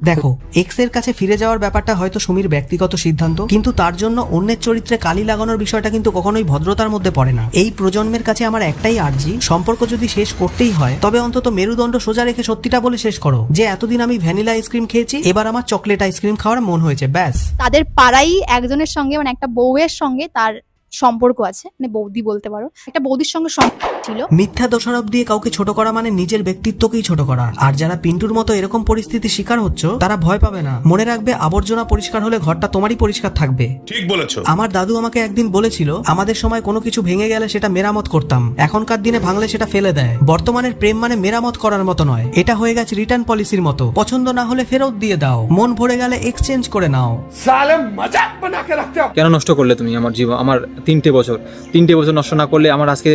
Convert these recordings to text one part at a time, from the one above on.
দেখো, এক্স এর কাছে ফিরে যাওয়ার ব্যাপারটা হয়তো সুমির ব্যক্তিগত সিদ্ধান্ত, কিন্তু তার জন্য অন্যের চরিত্রে কালি লাগানোর বিষয়টা কিন্তু কখনোই ভদ্রতার মধ্যে পড়ে না। এই প্রজন্মের কাছে আমার একটাই আর্জি, সম্পর্ক যদি শেষ করতেই হয় তবে অন্তত মেরুদণ্ড সোজা রেখে সত্যিটা বলে শেষ করো যে এতদিন আমি ভ্যানিলা আইসক্রিম খেয়েছি, এবার আমার চকলেট আইসক্রিম খাওয়ার মন হয়েছে, ব্যাস। তাদের পাড়াই একজনের সঙ্গে মানে একটা বউয়ের সঙ্গে তার সম্পর্ক আছে, মানে বৌদি বলতে পারো, একটা বৌদির সঙ্গে সম্পর্ক ছিল। মিথ্যা দোষারোপ দিয়ে কাউকে ছোট করা মানে নিজের ব্যক্তিত্বকেই ছোট করা। আর যারা পিন্টুর মতো এরকম পরিস্থিতির শিকার হচ্ছে তারা ভয় পাবে না। মনে রাখবে, আবর্জনা পরিষ্কার হলে ঘরটা তোমারই পরিষ্কার থাকবে। ঠিক বলেছো। আমার দাদু আমাকে একদিন বলেছিল, আমাদের সময় কোনো কিছু ভেঙে গেলে সেটা মেরামত করতাম, এখনকার দিনে ভাঙলে সেটা ফেলে দেয়। বর্তমানের প্রেম মানে মেরামত করার মতো নয়, এটা হয়ে গেছে রিটার্ন পলিসির মতো। পছন্দ না হলে ফেরত দিয়ে দাও, মন ভরে গেলে এক্সচেঞ্জ করে নাও। সালে মজাক বানা কে রাখতে কেন নষ্ট করলে তুমি আমার জীবন? আমার 3টে বছর নষ্ট না করলে আমার আজকে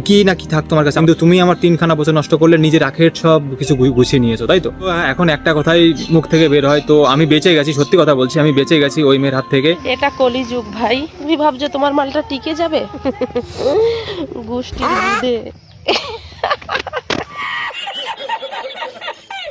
কি না কি থাকতো আমার কাছে। কিন্তু তুমি আমার 3খানা বছর নষ্ট করলে, নিজের আখের সব কিছু গুছিয়ে নিয়েছো, তাই তো? এখন একটা কথাই মুখ থেকে বের হয়, তো আমি বেঁচে গেছি, সত্যি কথা বলছি, আমি বেঁচে গেছি ওই মেয়ের হাত থেকে। এটা কলিযুগ ভাই, তুমি ভাবছো তোমার মালটা টিকে যাবে? গোষ্ঠীর দুধে।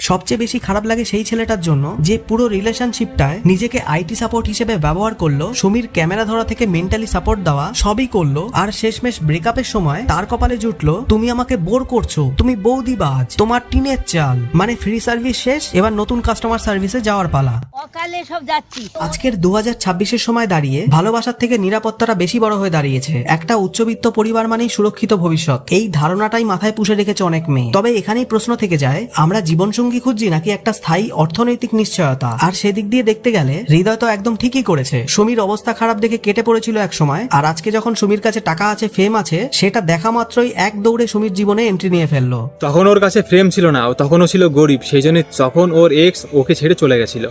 সবচেয়ে বেশি খারাপ লাগে সেই ছেলেটার জন্য যে পুরো রিলেশনশিপটায় নিজেকে আইটি সাপোর্ট হিসেবে ব্যবহার করলো, সুমির ক্যামেরা ধরা থেকে মেন্টালি সাপোর্ট দেওয়া সবই করলো, আর শেষমেশ ব্রেকআপের সময় তার কপালে জুটলো, তুমি আমাকে বোর করছো, তুমি বৌদিবাজ, তোমার টিনের চাল। মানে ফ্রি সার্ভিস শেষ, এবার নতুন কাস্টমার সার্ভিসে যাওয়ার পালা। অকালে সব যাচ্ছি। আজকের 2026-এর সময় দাঁড়িয়ে ভালোবাসার থেকে নিরাপত্তাটা বেশি বড় হয়ে দাঁড়িয়েছে। একটা উচ্চবিত্ত পরিবার মানেই সুরক্ষিত ভবিষ্যৎ, এই ধারণাটাই মাথায় পুষে রেখেছে অনেক মেয়ে। তবে এখানেই প্রশ্ন থেকে যায়, আমরা জীবনসঙ্গী খুঁজছি নাকি একটা স্থায়ী অর্থনৈতিক নিশ্চয়তা? আর সেদিক দিয়ে দেখতে গেলে হৃদয় তো একদম ঠিকই করেছে। সুমির অবস্থা খারাপ দেখে কেটে পড়েছিল এক সময়, আর আজকে যখন সুমির কাছে টাকা আছে, ফেম আছে, সেটা দেখা মাত্রই এক দৌড়ে সুমির জীবনে এন্ট্রি নিয়ে ফেললো। তখন ওর কাছে ফ্রেম ছিল না, তখনও ছিল গরিব, সেই জন্য তখন ওর এক্স ওকে ছেড়ে চলে গেছিল।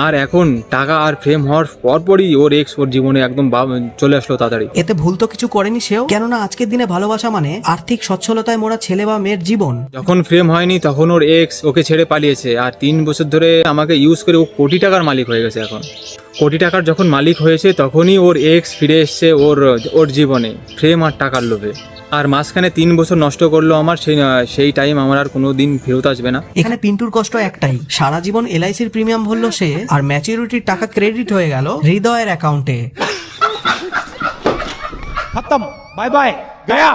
আর এখন টাকা আর ফ্রেম হওয়ার পরপরই ওর এক্স ওর জীবনে একদম চলে আসলো তাড়াতাড়ি। এতে ভুল তো কিছু করেনি সেও, কেননা আজকের দিনে ভালোবাসা মানে আর্থিক সচ্ছলতায় মোড়া ছেলে বা মেয়ের জীবন। যখন ফ্রেম হয়নি তখন ওর এক্স ওকে ছেড়ে পালিয়েছে, আর 3 বছর ধরে আমাকে ইউজ করে ও কোটি টাকার মালিক হয়ে গেছে। এখন কোটি টাকার যখন মালিক হয়েছে তখনই ওর এক্স ফিরে এসছে ওর জীবনে, ফ্রেম আর টাকার লোভে। আর মাঝখানে 3 বছর নষ্ট করলো আমার, সেই টাইম আমার আর কোনোদিন ফেরত আসবে না। এখানে পিন্টুর কষ্ট একটাই, সারা জীবন এলআইসির প্রিমিয়াম ভরলো সে, আর ম্যাচুরিটির টাকা ক্রেডিট হয়ে গেল হৃদয়ের অ্যাকাউন্টে। খতম, বাই বাই, গয়া।